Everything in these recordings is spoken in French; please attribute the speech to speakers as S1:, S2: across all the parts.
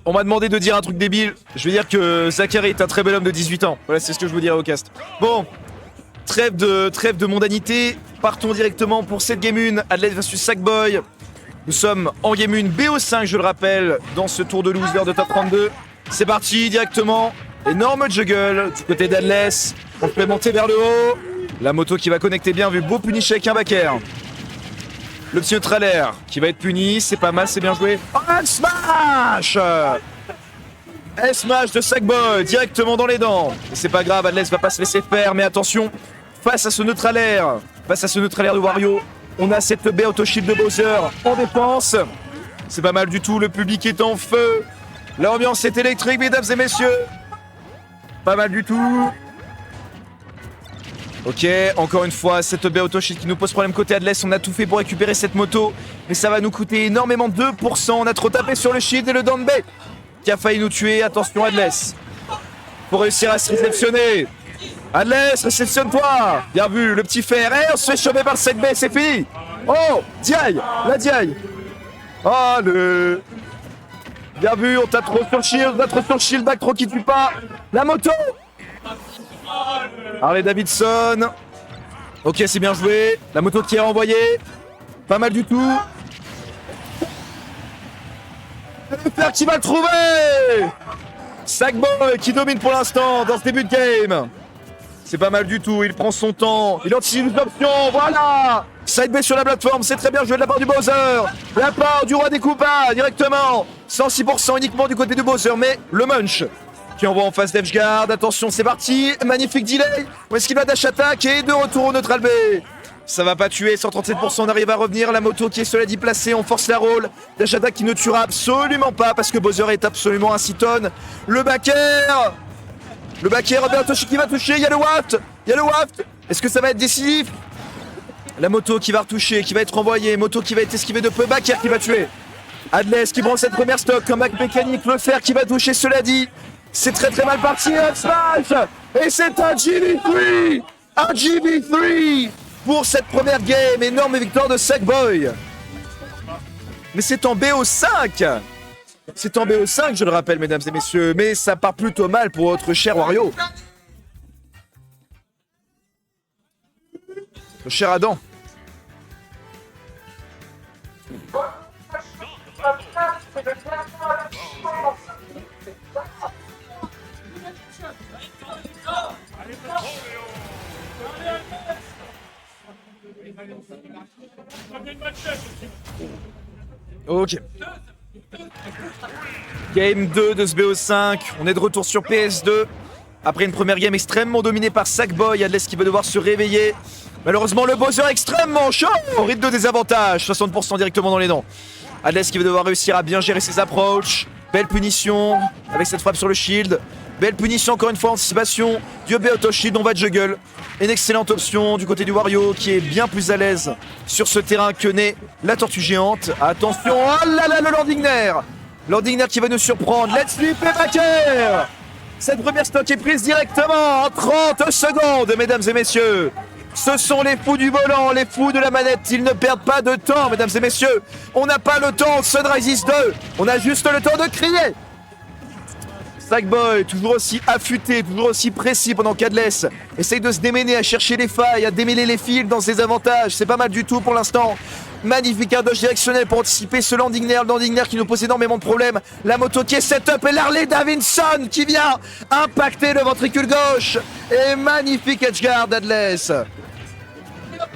S1: On m'a demandé de dire un truc débile. Je vais dire que Zachary est un très bel homme de 18 ans. Voilà, c'est ce que je vous dirai au cast. Bon, trêve de mondanité. Partons directement pour cette game 1. Adless vs Sackboy. Nous sommes en game 1 BO5, je le rappelle, dans ce tour de loser de top 32. C'est parti directement. Énorme juggle du côté d'Adless. On peut monter vers le haut. La moto qui va connecter bien vu. Beau punish avec un back air. Le petit neutral air qui va être puni. C'est pas mal, c'est bien joué. Oh, smash! Smash de Sackboy directement dans les dents. Et c'est pas grave, Adless va pas se laisser faire. Mais attention, face à ce neutral air de Wario, on a cette baie auto shield de Bowser en défense. C'est pas mal du tout, le public est en feu. L'ambiance est électrique, mesdames et messieurs. Pas mal du tout. Ok, encore une fois, cette baie auto shield qui nous pose problème côté Adless. On a tout fait pour récupérer cette moto, mais ça va nous coûter énormément, 2%. On a trop tapé sur le shield et le down B qui a failli nous tuer. Attention Adless, pour réussir à se réceptionner. Adless, réceptionne-toi. Bien vu, le petit fer. Et on se fait choper par le 7B, c'est fini. Oh, diaille, la diaille. Allez. Bien vu, on t'a trop sur le shield, back trop qui tue pas. La moto. Harley Davidson. Ok, c'est bien joué. La moto qui est renvoyée. Pas mal du tout. Le fer qui va le trouver. Sackboy qui domine pour l'instant dans ce début de game. C'est pas mal du tout, il prend son temps, il anticipe une option, voilà. Side B sur la plateforme, c'est très bien joué de la part du Bowser. La part du roi des Koopas, directement. 106% uniquement du côté du Bowser, mais le Munch qui envoie en face d'Edgeguard. Attention, c'est parti, magnifique delay. Où est-ce qu'il va dash attack et de retour au neutral B. Ça va pas tuer, 137%, on arrive à revenir. La moto qui est cela dit placée, on force la roll. Dash attack qui ne tuera absolument pas parce que Bowser est absolument un 6 tonnes. Le back air. Le back air, Robert Toshi qui va toucher, il y a le waft. Est-ce que ça va être décisif? La moto qui va retoucher, qui va être renvoyée. Moto qui va être esquivée de peu, back air qui va tuer. Adless qui prend cette première stock, comeback mécanique, le fer qui va toucher, cela dit. C'est très très mal parti, up smash. Et c'est un GB3. Un GB3 pour cette première game. Énorme victoire de Sackboy. Mais c'est en BO5. C'est en BO5, je le rappelle, mesdames et messieurs. Mais ça part plutôt mal pour votre cher Wario. Notre cher Adam. Ok. Game 2 de ce BO5. On est de retour sur PS2. Après une première game extrêmement dominée par Sackboy. Adless qui va devoir se réveiller. Malheureusement, le Bowser extrêmement chaud. Rythme de désavantage. 60% directement dans les dents. Adless qui va devoir réussir à bien gérer ses approches. Belle punition avec cette frappe sur le shield. Belle punition encore une fois, anticipation. Dieu B auto shield, on va juggle. Une excellente option du côté du Wario qui est bien plus à l'aise sur ce terrain que n'est la tortue géante. Attention, oh là là, le landing air. Landing air qui va nous surprendre. Let's flip et back air. Cette première stock est prise directement en 30 secondes, mesdames et messieurs. Ce sont les fous du volant, les fous de la manette. Ils ne perdent pas de temps, mesdames et messieurs. On n'a pas le temps, Sunrises 2. On a juste le temps de crier. Sackboy, toujours aussi affûté, toujours aussi précis pendant qu'Adless essaye de se démêler, à chercher les failles, à démêler les fils dans ses avantages. C'est pas mal du tout pour l'instant. Magnifique un dodge directionnel pour anticiper ce landing air qui nous pose énormément de problèmes. La moto qui est set-up et l'Harley Davidson qui vient impacter le ventricule gauche. Et magnifique edgeguard d'Adless.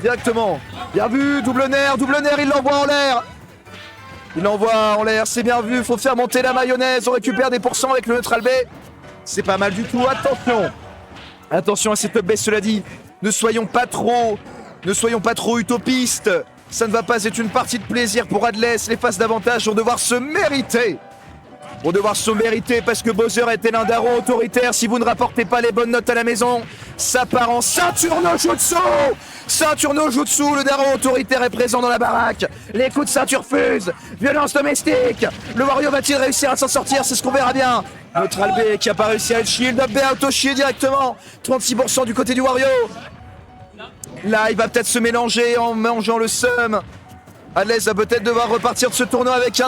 S1: Directement. Bien vu, double nerf, il l'envoie en l'air. Il l'envoie en l'air, c'est bien vu, faut faire monter la mayonnaise, on récupère des pourcents avec le neutral B. C'est pas mal du tout, attention. Attention à cette up B, cela dit. Ne soyons pas trop utopistes. Ça ne va pas être une partie de plaisir pour Adless. Les phases d'avantage vont devoir se mériter. Parce que Bowser était l'un daron autoritaire. Si vous ne rapportez pas les bonnes notes à la maison, ça part en ceinture no jutsu. Ceinture no jutsu, le daron autoritaire est présent dans la baraque. Les coups de ceinture fusent. Violence domestique. Le Wario va-t-il réussir à s'en sortir? C'est ce qu'on verra bien. Neutral B qui a pas réussi à être shield. Up B auto shield directement. 36% du côté du Wario. Là, il va peut-être se mélanger en mangeant le seum. Adlez va peut-être devoir repartir de ce tournoi avec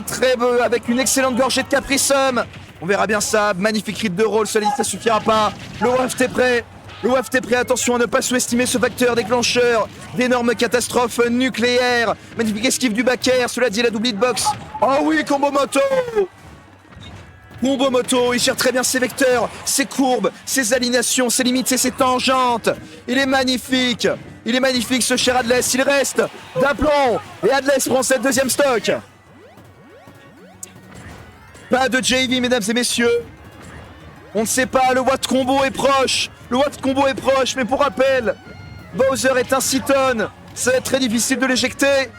S1: avec une excellente gorgée de Caprisum. On verra bien ça. Magnifique rythme de roll, cela dit, ça suffira pas. Le WAFT est prêt. Le WAFT est prêt, attention à ne pas sous-estimer ce facteur déclencheur d'énormes catastrophes nucléaires. Magnifique esquive du back air, cela dit la double hitbox. Oh oui, combo moto. Combo moto, il gère très bien ses vecteurs, ses courbes, ses alignations, ses limites et ses tangentes. Il est magnifique ce cher Adlez, il reste d'aplomb. Et Adlez prend cette deuxième stock. Pas de JV, mesdames et messieurs. On ne sait pas, le Watt combo est proche. Le Watt combo est proche, mais pour rappel, Bowser est un Citon. Ça va être très difficile de l'éjecter.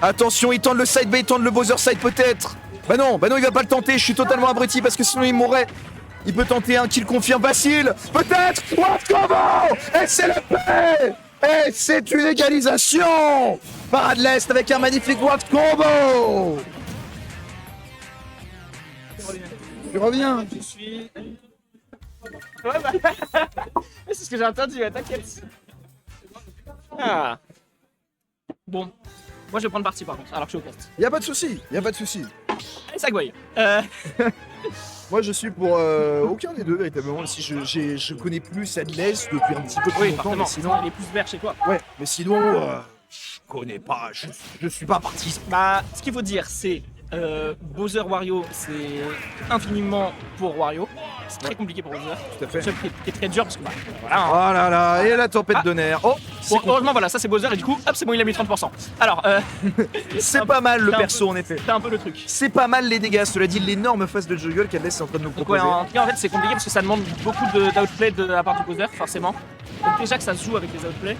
S1: Attention, il tente le side B, il tente le Bowser side peut-être. Bah non, il va pas le tenter, je suis totalement abruti parce que sinon il mourrait. Il peut tenter un kill confirme facile. Peut-être Watt combo. Et c'est le paix. Et c'est une égalisation par Adlez avec un magnifique Watt combo. Tu reviens.
S2: Je suis... Ouais, bah... c'est ce que j'ai entendu, t'inquiète. Ah. Bon. Moi, je vais prendre parti, par contre, alors que je suis au cast.
S1: Y'a pas de souci, y'a pas de souci.
S2: Allez, Sagboy.
S1: Moi, je suis pour aucun des deux, véritablement. Si je connais plus Adlez depuis un petit peu plus longtemps, mais sinon...
S2: il est plus vert chez toi.
S1: Ouais, mais sinon, je connais pas, je suis pas parti.
S2: Bah, ce qu'il faut dire, c'est... Bowser Wario, c'est infiniment pour Wario. C'est très compliqué pour Bowser.
S1: Tout à fait.
S2: C'est qui est très dur parce que bah, voilà. Hein.
S1: Oh là là, et la tempête de nerfs. Oh,
S2: Bon, heureusement, voilà, ça c'est Bowser et du coup, hop, c'est bon, il a mis 30%. Alors,
S1: c'est pas mal le perso en effet.
S2: C'est un peu le truc.
S1: C'est pas mal les dégâts, cela dit l'énorme phase de juggle qu'Adlez est en train de nous
S2: Donc, ouais,
S1: proposer.
S2: en tout cas, en fait, c'est compliqué parce que ça demande beaucoup d'outplay de la part du Bowser, forcément. Donc, déjà que ça se joue avec les outplays,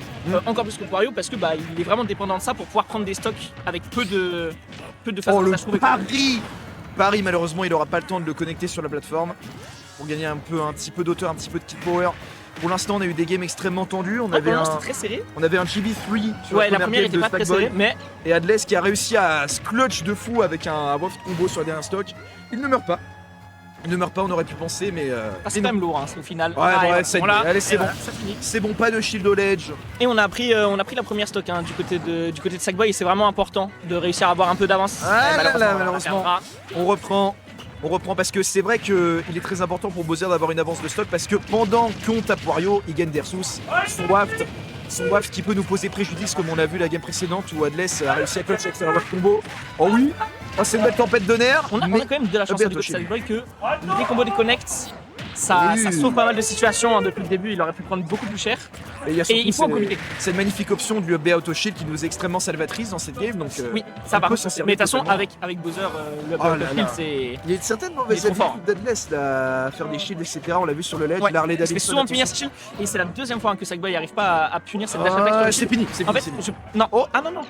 S2: encore plus que pour Wario parce que bah, il est vraiment dépendant de ça pour pouvoir prendre des stocks avec peu de phases
S1: Oh
S2: de
S1: le
S2: je trouve.
S1: Paris, malheureusement, il aura pas le temps de le connecter sur la plateforme pour gagner un petit peu d'auteur, un petit peu de kill power. Pour l'instant, on a eu des games extrêmement tendus. On avait
S2: c'était très serré.
S1: un GB3 sur
S2: Ouais,
S1: la
S2: la première
S1: game
S2: était
S1: de
S2: pas très
S1: Stackboy.
S2: serrée, mais
S1: Et Adlez qui a réussi à se clutch de fou avec un waft combo sur le dernier stock. Il ne meurt pas. On aurait pu penser, mais.
S2: c'est quand même lourd, hein, au final.
S1: Ouais, c'est bon. Allez, c'est bon.
S2: Ça finit.
S1: C'est bon, pas de shield au ledge.
S2: Et on a pris la première stock hein, du côté de Sackboy et c'est vraiment important de réussir à avoir un peu d'avance.
S1: Malheureusement, on reprend parce que c'est vrai qu'il est très important pour Bowser d'avoir une avance de stock parce que pendant qu'on tape Wario, il gagne des ressources. Son waft qui peut nous poser préjudice comme on a vu la game précédente où Adlez a réussi à clutch avec son waft combo. Oh oui, c'est une belle tempête de nerfs.
S2: On a quand même de la chance du côté de Sackboy que les combos déconnect, ça sauve pas mal de situations. Hein, depuis le début, il aurait pu prendre beaucoup plus cher.
S1: Et
S2: il faut en profiter.
S1: C'est une magnifique option du B auto shield qui nous est extrêmement salvatrice dans cette game. Donc,
S2: oui, ça va. Mais de toute façon, avec Bowser, le B auto shield, c'est.
S1: Il y a une certaine mauvaise habitude d'Adlez à faire des shields, etc. On l'a vu sur le ledge, il a relais
S2: Il fait souvent punir ses shields et c'est la deuxième fois que Sackboy n'arrive pas à punir cette dash attack.
S1: C'est fini.
S2: En fait, non. Oh, ah non.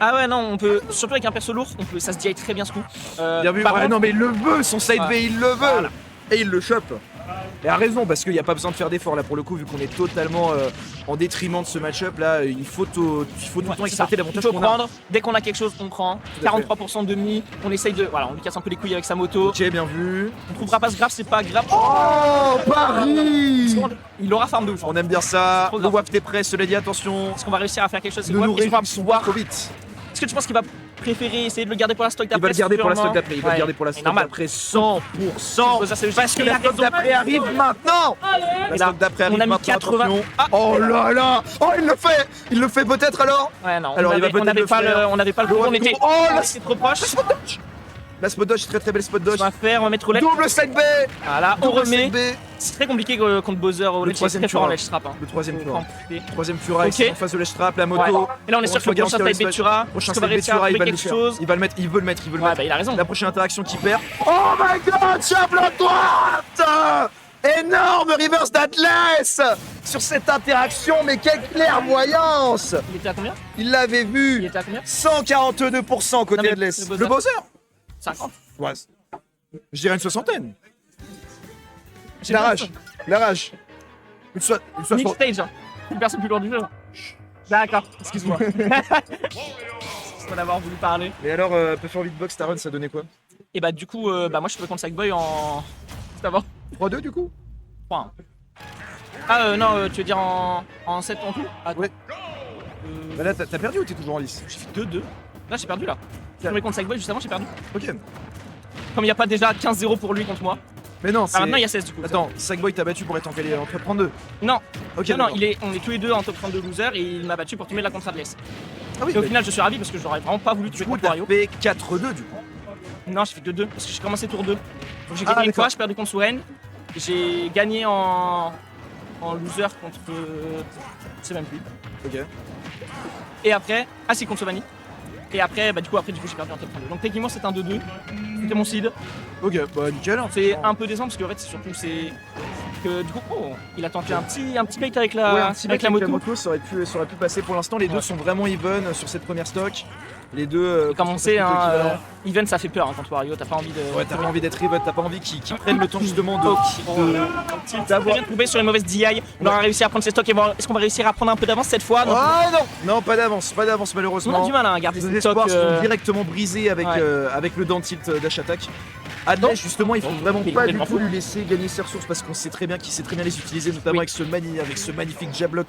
S2: Ah ouais, non, on peut. Surtout avec un perso lourd, ça se dit très bien ce coup.
S1: Bien vu. Non, mais il le veut, son side B, il le veut. Voilà. Et il le chope. Et a raison parce qu'il n'y a pas besoin de faire d'efforts là pour le coup vu qu'on est totalement en détriment de ce match-up là. Il faut tout le temps exploiter l'avantage qu'on a.
S2: Dès qu'on a quelque chose, on prend. 43% de demi. On essaye de. Voilà, on lui casse un peu les couilles avec sa moto.
S1: Ok, bien vu.
S2: On trouvera pas ce grave, c'est pas grave.
S1: Oh, Paris.
S2: Il aura farm de ouf.
S1: On aime bien ça. Le waft est prêt, cela dit, attention.
S2: Est-ce qu'on va réussir à faire quelque chose?
S1: Ne nous réjouissons pas trop vite.
S2: Est-ce que tu penses qu'il va préférer essayer de le garder pour la stock d'après?
S1: Il va le garder pour la stock d'après. Il va le garder pour la stock d'après 100%. Parce que la stock d'après arrive maintenant. La stock d'après arrive maintenant.
S2: 80.
S1: Oh là là. Oh, il le fait peut-être alors.
S2: Ouais, non.
S1: Alors,
S2: on n'avait pas le coup. On était.
S1: Oh là,
S2: c'est trop proche.
S1: La spot dodge, très belle spot dodge.
S2: On va mettre roulette.
S1: Double side B.
S2: Voilà, on remet. C'est très compliqué contre Bowser au ledge. C'est très fort en ledge trap.
S1: Le troisième Fura en face de ledge trap, la moto.
S2: Et là on est sûr que le prochain side B Tura,
S1: il veut le mettre.
S2: Ouais, bah il a raison.
S1: La prochaine interaction qui perd. Oh my god, diable à droite. Énorme reverse d'Adlez sur cette interaction, mais quelle clairvoyance.
S2: Il était à combien?
S1: Il l'avait vu.
S2: Il était à combien?
S1: 142% côté Adlez. Le Bowser
S2: 50.
S1: Ouais. Je dirais une soixantaine. La rage. Une soixantaine.
S2: Mid stage, hein. Une personne plus loin du jeu. D'accord, excuse-moi. Excuse-moi d'avoir voulu parler.
S1: Et alors, Performance Beatbox, ta run, ça donnait quoi?
S2: Et bah du coup, moi je suis contre Sackboy en... Juste avant.
S1: 3-2 du coup?
S2: 3-1. Ah non, tu veux dire en 7 en tout?
S1: Ouais. Bah là, t'as perdu ou t'es toujours en lice?
S2: J'ai fait 2-2. Là, j'ai perdu là. Je suis tombé contre Sackboy juste avant, j'ai perdu.
S1: Ok.
S2: Comme il n'y a pas déjà 15-0 pour lui contre moi.
S1: Mais non,
S2: Ah,
S1: c'est.
S2: maintenant il y a 16 du coup.
S1: Attends, Sackboy t'a battu pour être en qualifié entre 32.
S2: Non,
S1: Ok.
S2: non,
S1: d'accord.
S2: on est tous les deux en top 32 loser et il m'a battu pour tomber de la contre Adless.
S1: Ah oui,
S2: Et au
S1: mais
S2: final, je suis ravi parce que j'aurais vraiment pas voulu
S1: du
S2: tuer
S1: coup,
S2: contre
S1: t'as
S2: Wario.
S1: fait 4-2 du coup.
S2: Non, j'ai fait 2-2 parce que j'ai commencé tour 2. Donc j'ai
S1: Ah,
S2: gagné une
S1: d'accord.
S2: fois, j'ai perdu contre Soren. J'ai gagné en loser contre. Je sais même plus.
S1: Ok.
S2: Et après, ah si, contre Sovani. Et après, bah du coup, j'ai perdu en top 32. Donc techniquement, c'est un 2-2. C'était mon seed.
S1: Ok, bah nickel.
S2: C'est un peu décevant parce qu'en fait, c'est surtout que du coup, oh, il a tenté un petit bait avec la,
S1: Ouais, un petit
S2: avec
S1: mec
S2: la moto.
S1: ça aurait pu passer. Pour l'instant, les deux
S2: Ouais.
S1: sont vraiment even sur cette première stock. Les deux.
S2: Et comme on
S1: contre
S2: sait,
S1: plutôt
S2: hein,
S1: équivalents.
S2: Even ça fait peur hein, contre Wario, t'as pas envie de.
S1: Ouais, t'as pas envie d'être even, t'as pas envie qu'ils prennent le temps justement de.
S2: D'avoir bien trouvé sur les mauvaises DI. On aura réussi à prendre ses stocks et voir est-ce qu'on va réussir à prendre un peu d'avance cette fois.
S1: Ah non, non, pas d'avance
S2: On
S1: malheureusement.
S2: a du mal à garder
S1: Les
S2: ses
S1: espoirs
S2: stocks.
S1: sont directement brisés avec,
S2: Ouais.
S1: avec le down tilt dash attack. Adless, justement, il faut vraiment
S2: il est
S1: pas du
S2: complètement
S1: tout
S2: fou.
S1: lui laisser gagner ses ressources parce qu'on sait très bien qu'il sait très bien les utiliser, notamment
S2: Oui.
S1: avec ce magnifique jab lock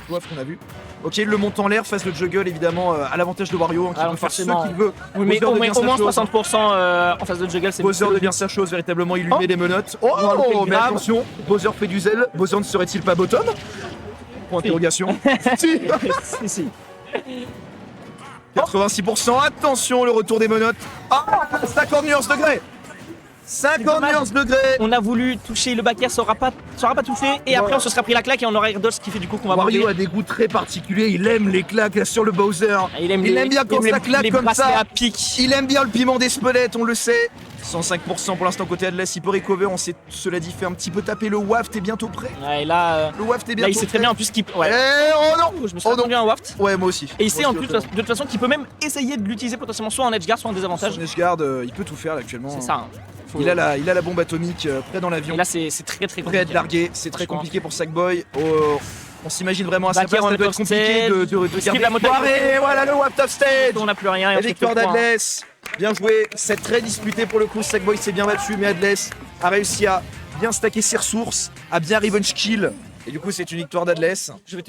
S1: wave qu'on a vu. Ok, il le monte en l'air, face le juggle évidemment à l'avantage de Wario, hein, qui
S2: Ah,
S1: peut faire ce
S2: forcément.
S1: qu'il veut.
S2: Oui, mais
S1: Bowser
S2: au
S1: devient
S2: moins
S1: sa chose.
S2: 60% en face de Juggle, c'est
S1: Bowser
S2: c'est
S1: devient sa chose, véritablement, il lui
S2: Oh.
S1: met les menottes. Oh,
S2: On va le faire
S1: mais
S2: grave.
S1: attention, Bowser fait du zèle. Bowser ne serait-il pas bottom Point d'interrogation. Si.
S2: Si, si.
S1: 86%, attention, le retour des menottes. Ah, 50 nuances degrés 50
S2: dommage.
S1: nuances degrés.
S2: On a voulu toucher le back air, ça aura pas touché. Et après, on se sera pris la claque et on aura air dodge, ce qui fait du coup qu'on va
S1: Wario
S2: mourir.
S1: a des goûts très particuliers, il aime les claques là, sur le Bowser.
S2: Il aime
S1: bien quand ça claque
S2: les
S1: comme
S2: bracelets
S1: ça.
S2: à pic.
S1: Il aime bien le piment des spelettes, on le sait. 105% pour l'instant côté Adless, il peut recover, on s'est cela dit fait un petit peu taper le waft, t'es bientôt prêt.
S2: Ouais, là,
S1: Le waft est bientôt
S2: là, il sait très
S1: prêt.
S2: bien en plus qu'il.
S1: Eh,
S2: Ouais.
S1: oh non.
S2: Je me suis
S1: Oh non.
S2: attendu un waft.
S1: Ouais, moi aussi.
S2: Et il sait
S1: Moi
S2: en
S1: aussi,
S2: plus de toute façon qu'il peut même essayer de l'utiliser potentiellement soit en edge guard, soit en désavantage.
S1: Son Edgeguard, il peut tout faire là, actuellement.
S2: C'est ça. Hein. Faut-
S1: Il a la bombe atomique près dans l'avion,
S2: Et là, c'est très
S1: prêt
S2: très
S1: à
S2: compliqué.
S1: être largué. C'est très
S2: Franchement.
S1: compliqué pour Sackboy. Oh, on s'imagine vraiment à sa
S2: Back
S1: place,
S2: air on
S1: ça doit
S2: the
S1: être compliqué
S2: stage,
S1: de
S2: skip
S1: garder
S2: la moto.
S1: et voilà le waft of stage.
S2: On n'a plus rien. Et
S1: La
S2: on fait
S1: victoire
S2: que le point.
S1: d'Adless. Bien joué, c'est très disputé pour le coup. Sackboy s'est bien battu, mais Adless a réussi à bien stacker ses ressources, à bien revenge kill. Et du coup, c'est une victoire d'Adless.
S2: Je vais te